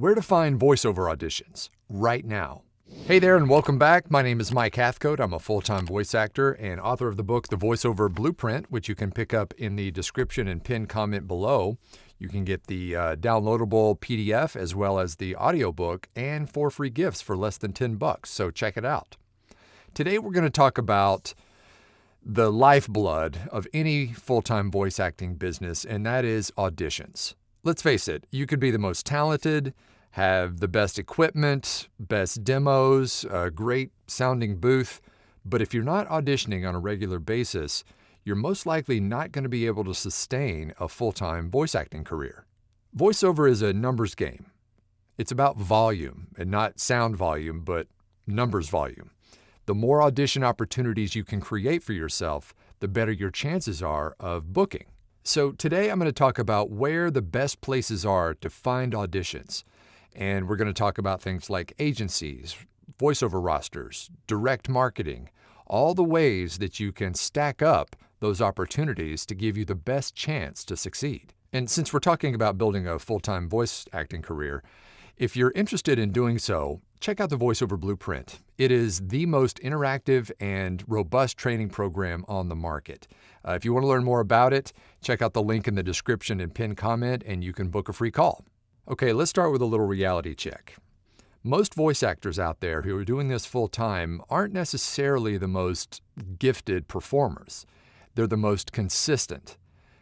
Where to find voiceover auditions right now. Hey there and welcome back. My name is Mike Hathcote. I'm a full-time voice actor and author of the book, The Voiceover Blueprint, which you can pick up in the description and pinned comment below. You can get the downloadable PDF as well as the audiobook and 4 free gifts for less than $10, so check it out. Today we're going to talk about the lifeblood of any full-time voice acting business, and that is auditions. Let's face it, you could be the most talented, have the best equipment, best demos, a great sounding booth, but if you're not auditioning on a regular basis, you're most likely not going to be able to sustain a full-time voice acting career. Voiceover is a numbers game. It's about volume, and not sound volume, but numbers volume. The more audition opportunities you can create for yourself, the better your chances are of booking. So today I'm going to talk about where the best places are to find auditions. And we're going to talk about things like agencies, voiceover rosters, direct marketing, all the ways that you can stack up those opportunities to give you the best chance to succeed. And since we're talking about building a full-time voice acting career, if you're interested in doing so, check out the Voiceover Blueprint. It is the most interactive and robust training program on the market. If you want to learn more about it, check out the link in the description and pinned comment, and you can book a free call. Okay, let's start with a little reality check. Most voice actors out there who are doing this full-time aren't necessarily the most gifted performers. They're the most consistent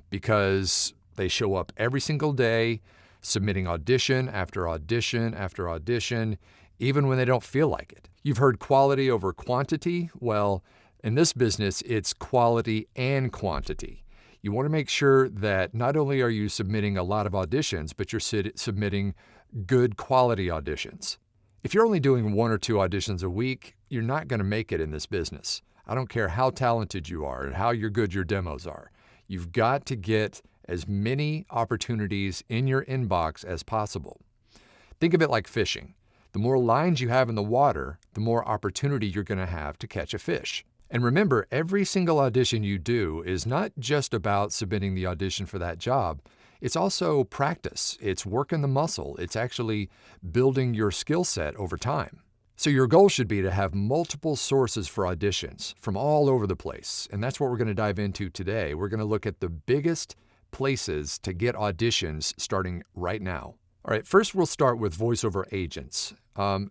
because they show up every single day, submitting audition after audition after audition, even when they don't feel like it. You've heard quality over quantity. Well, in this business, it's quality and quantity. You want to make sure that not only are you submitting a lot of auditions, but you're submitting good quality auditions. If you're only doing 1 or 2 auditions a week, you're not going to make it in this business. I don't care how talented you are and how good your demos are. You've got to get as many opportunities in your inbox as possible. Think of it like fishing. The more lines you have in the water, the more opportunity you're going to have to catch a fish. And remember, every single audition you do is not just about submitting the audition for that job. It's also practice. It's working the muscle. It's actually building your skill set over time. So your goal should be to have multiple sources for auditions from all over the place. And that's what we're going to dive into today. We're going to look at the biggest places to get auditions starting right now. All right, first we'll start with voiceover agents.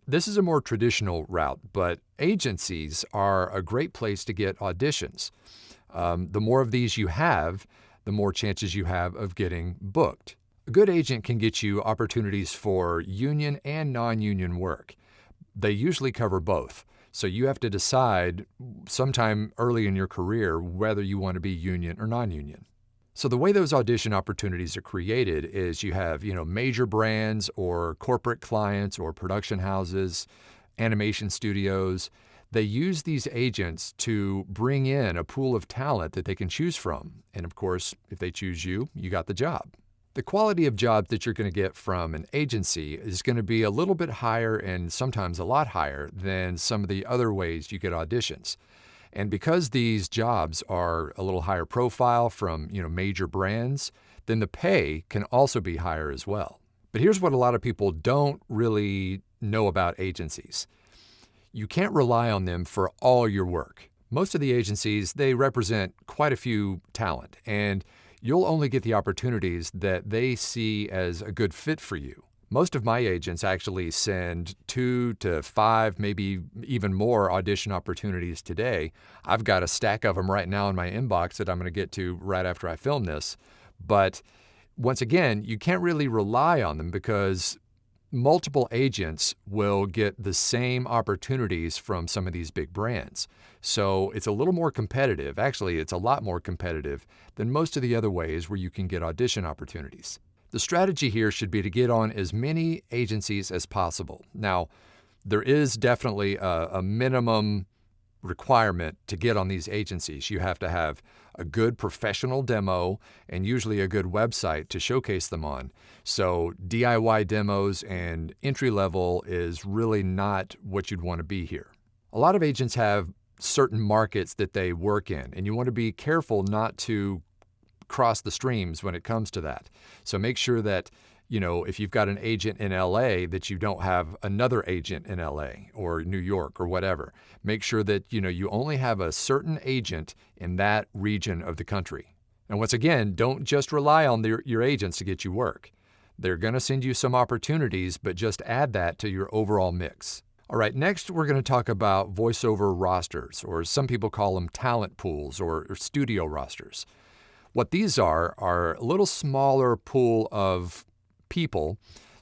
This is a more traditional route, but agencies are a great place to get auditions. The more of these you have, the more chances you have of getting booked. A good agent can get you opportunities for union and non-union work. They usually cover both. So you have to decide sometime early in your career whether you want to be union or non-union. So the way those audition opportunities are created is you have, major brands or corporate clients or production houses, animation studios. They use these agents to bring in a pool of talent that they can choose from. And of course, if they choose you, you got the job. The quality of jobs that you're going to get from an agency is going to be a little bit higher and sometimes a lot higher than some of the other ways you get auditions. And because these jobs are a little higher profile from, major brands, then the pay can also be higher as well. But here's what a lot of people don't really know about agencies. You can't rely on them for all your work. Most of the agencies, they represent quite a few talent, and you'll only get the opportunities that they see as a good fit for you. Most of my agents actually send 2 to 5, maybe even more audition opportunities today. I've got a stack of them right now in my inbox that I'm going to get to right after I film this. But once again, you can't really rely on them because multiple agents will get the same opportunities from some of these big brands. So it's a little more competitive. Actually, it's a lot more competitive than most of the other ways where you can get audition opportunities. The strategy here should be to get on as many agencies as possible. Now, there is definitely a minimum requirement to get on these agencies. You have to have a good professional demo and usually a good website to showcase them on. So DIY demos and entry level is really not what you'd want to be here. A lot of agents have certain markets that they work in, and you want to be careful not to cross the streams when it comes to that. So make sure that if you've got an agent in LA, that you don't have another agent in LA or New York or whatever. Make sure that, you only have a certain agent in that region of the country. And once again, don't just rely on your agents to get you work. They're going to send you some opportunities, but just add that to your overall mix. All right, next we're going to talk about voiceover rosters, or some people call them talent pools or studio rosters. What these are a little smaller pool of people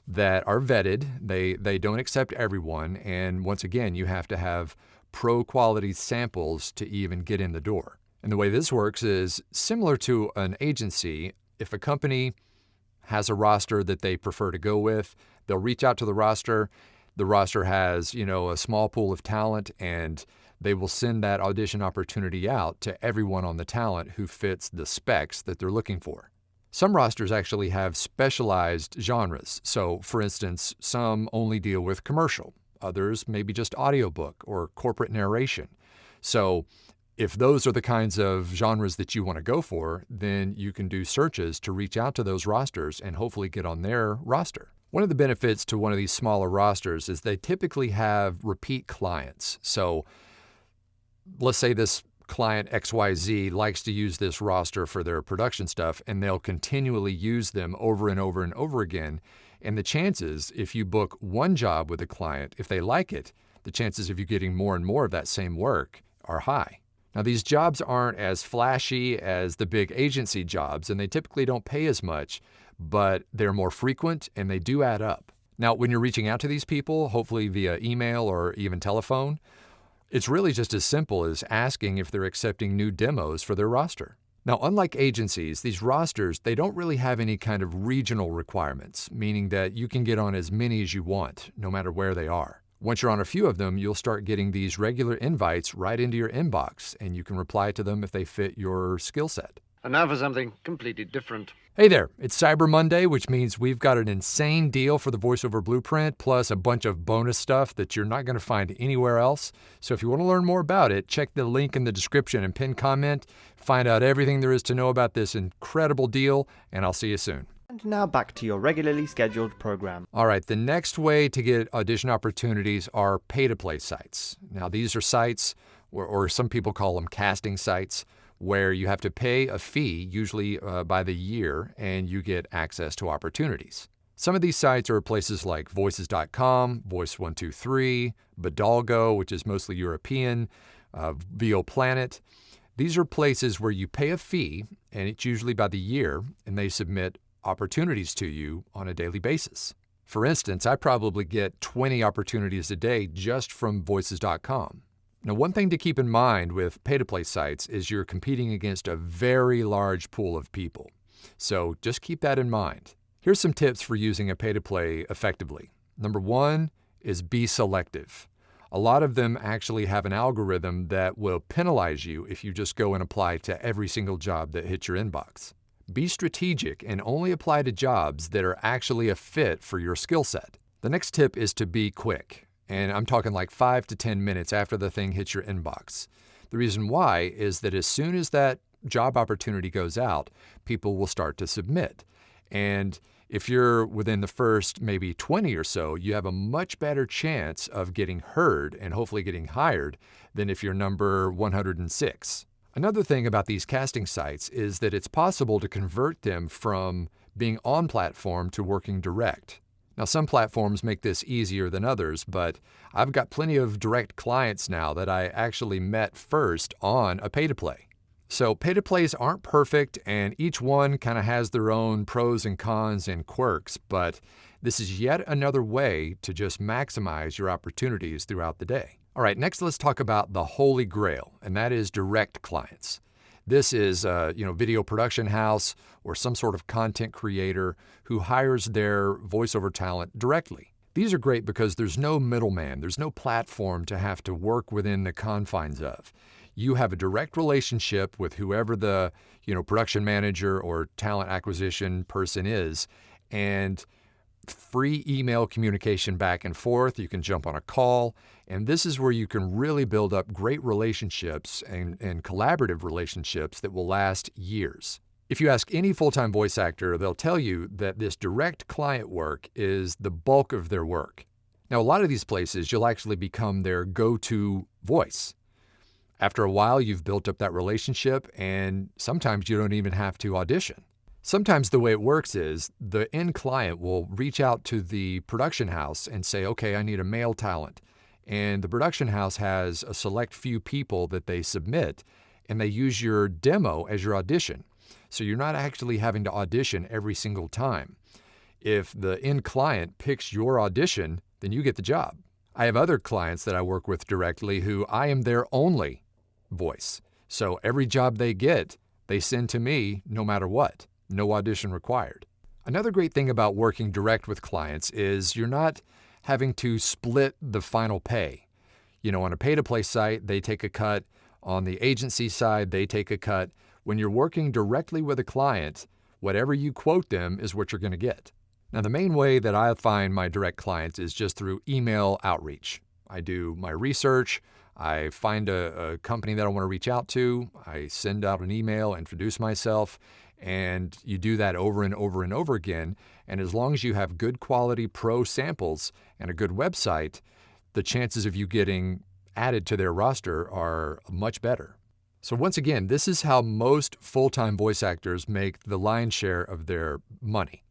that are vetted. They don't accept everyone, and once again, you have to have pro quality samples to even get in the door. And the way this works is similar to an agency. If a company has a roster that they prefer to go with, they'll reach out to the roster. The roster has, a small pool of talent, and they will send that audition opportunity out to everyone on the talent who fits the specs that they're looking for. Some rosters actually have specialized genres. So, for instance, some only deal with commercial. Others maybe just audiobook or corporate narration. So, if those are the kinds of genres that you want to go for, then you can do searches to reach out to those rosters and hopefully get on their roster. One of the benefits to one of these smaller rosters is they typically have repeat clients. So let's say this client XYZ likes to use this roster for their production stuff, and they'll continually use them over and over and over again. And the chances, if you book one job with a client, if they like it, the chances of you getting more and more of that same work are high. Now, these jobs aren't as flashy as the big agency jobs, and they typically don't pay as much, but they're more frequent and they do add up. Now, when you're reaching out to these people, hopefully via email or even telephone, it's really just as simple as asking if they're accepting new demos for their roster. Now, unlike agencies, these rosters, they don't really have any kind of regional requirements, meaning that you can get on as many as you want, no matter where they are. Once you're on a few of them, you'll start getting these regular invites right into your inbox, and you can reply to them if they fit your skill set. And now for something completely different. Hey there, it's Cyber Monday, which means we've got an insane deal for the VoiceOver Blueprint, plus a bunch of bonus stuff that you're not going to find anywhere else. So if you want to learn more about it, check the link in the description and pin comment. Find out everything there is to know about this incredible deal, and I'll see you soon. And now back to your regularly scheduled program. All right, the next way to get audition opportunities are pay-to-play sites. Now, these are sites, or some people call them casting sites, where you have to pay a fee, usually by the year, and you get access to opportunities. Some of these sites are places like voices.com, Voice123, Bidalgo, which is mostly European, VO Planet. These are places where you pay a fee, and it's usually by the year, and they submit opportunities to you on a daily basis. For instance, I probably get 20 opportunities a day just from voices.com. Now, one thing to keep in mind with pay-to-play sites is you're competing against a very large pool of people. So just keep that in mind. Here's some tips for using a pay-to-play effectively. Number one is be selective. A lot of them actually have an algorithm that will penalize you if you just go and apply to every single job that hits your inbox. Be strategic and only apply to jobs that are actually a fit for your skill set. The next tip is to be quick. And I'm talking like 5 to 10 minutes after the thing hits your inbox. The reason why is that as soon as that job opportunity goes out, people will start to submit. And if you're within the first maybe 20 or so, you have a much better chance of getting heard and hopefully getting hired than if you're number 106. Another thing about these casting sites is that it's possible to convert them from being on platform to working direct. Now, some platforms make this easier than others, but I've got plenty of direct clients now that I actually met first on a pay-to-play. So pay-to-plays aren't perfect, and each one kind of has their own pros and cons and quirks, but this is yet another way to just maximize your opportunities throughout the day. All right, next let's talk about the holy grail, and that is direct clients. This is a video production house or some sort of content creator who hires their voiceover talent directly. These are great because there's no middleman, there's no platform to have to work within the confines of. You have a direct relationship with whoever the production manager or talent acquisition person is, and free email communication back and forth. You can jump on a call, and this is where you can really build up great relationships and collaborative relationships that will last years. If you ask any full-time voice actor, they'll tell you that this direct client work is the bulk of their work. Now, a lot of these places, you'll actually become their go-to voice. After a while, you've built up that relationship, and sometimes you don't even have to audition. Sometimes the way it works is the end client will reach out to the production house and say, okay, I need a male talent. And the production house has a select few people that they submit, and they use your demo as your audition. So you're not actually having to audition every single time. If the end client picks your audition, then you get the job. I have other clients that I work with directly who I am their only voice. So every job they get, they send to me no matter what. No audition required. Another great thing about working direct with clients is you're not having to split the final pay. On a pay-to-play site, they take a cut. On the agency side, they take a cut. When you're working directly with a client, whatever you quote them is what you're going to get. Now, the main way that I find my direct clients is just through email outreach. I do my research. I find a company that I want to reach out to. I send out an email, introduce myself, and you do that over and over and over again. And as long as you have good quality pro samples and a good website, the chances of you getting added to their roster are much better. So once again, this is how most full-time voice actors make the lion's share of their money.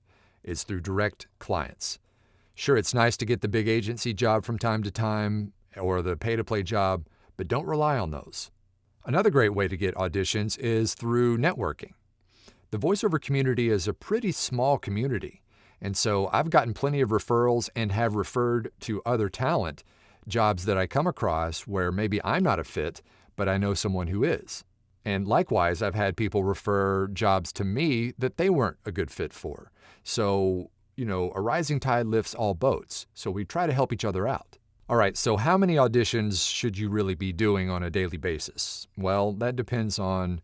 It's through direct clients. Sure, it's nice to get the big agency job from time to time or the pay-to-play job, but don't rely on those. Another great way to get auditions is through networking. The voiceover community is a pretty small community, and so I've gotten plenty of referrals and have referred to other talent jobs that I come across where maybe I'm not a fit, but I know someone who is. And likewise, I've had people refer jobs to me that they weren't a good fit for. So, a rising tide lifts all boats, so we try to help each other out. All right, so how many auditions should you really be doing on a daily basis? Well, that depends on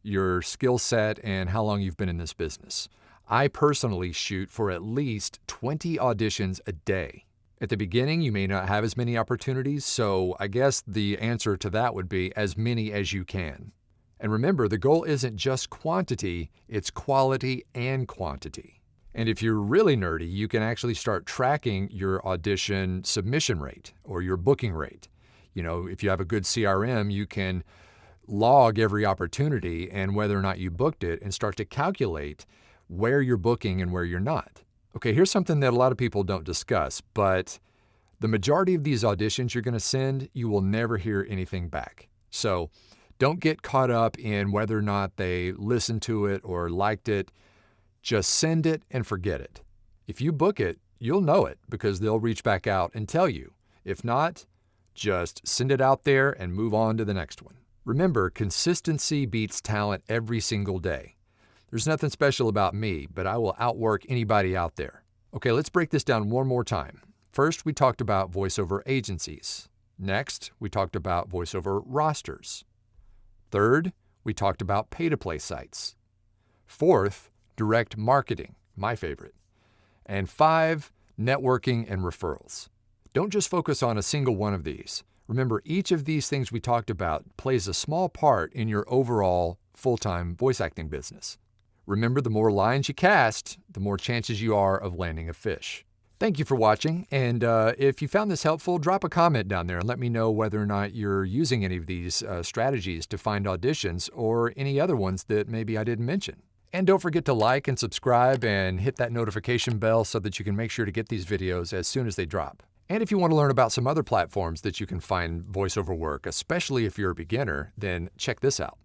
your skill set and how long you've been in this business. I personally shoot for at least 20 auditions a day. At the beginning, you may not have as many opportunities, so I guess the answer to that would be as many as you can. And remember, the goal isn't just quantity, it's quality and quantity. And if you're really nerdy, you can actually start tracking your audition submission rate or your booking rate. If you have a good CRM, you can log every opportunity and whether or not you booked it and start to calculate where you're booking and where you're not. Okay, here's something that a lot of people don't discuss, but the majority of these auditions you're going to send, you will never hear anything back. So don't get caught up in whether or not they listened to it or liked it. Just send it and forget it. If you book it, you'll know it because they'll reach back out and tell you. If not, just send it out there and move on to the next one. Remember, consistency beats talent every single day. There's nothing special about me, but I will outwork anybody out there. Okay, let's break this down one more time. First, we talked about voiceover agencies. Next, we talked about voiceover rosters. Third, we talked about pay-to-play sites. Fourth, direct marketing, my favorite. And 5, networking and referrals. Don't just focus on a single one of these. Remember, each of these things we talked about plays a small part in your overall full-time voice acting business. Remember, the more lines you cast, the more chances you are of landing a fish. Thank you for watching, and if you found this helpful, drop a comment down there and let me know whether or not you're using any of these strategies to find auditions or any other ones that maybe I didn't mention. And don't forget to like and subscribe and hit that notification bell so that you can make sure to get these videos as soon as they drop. And if you want to learn about some other platforms that you can find voiceover work, especially if you're a beginner, then check this out.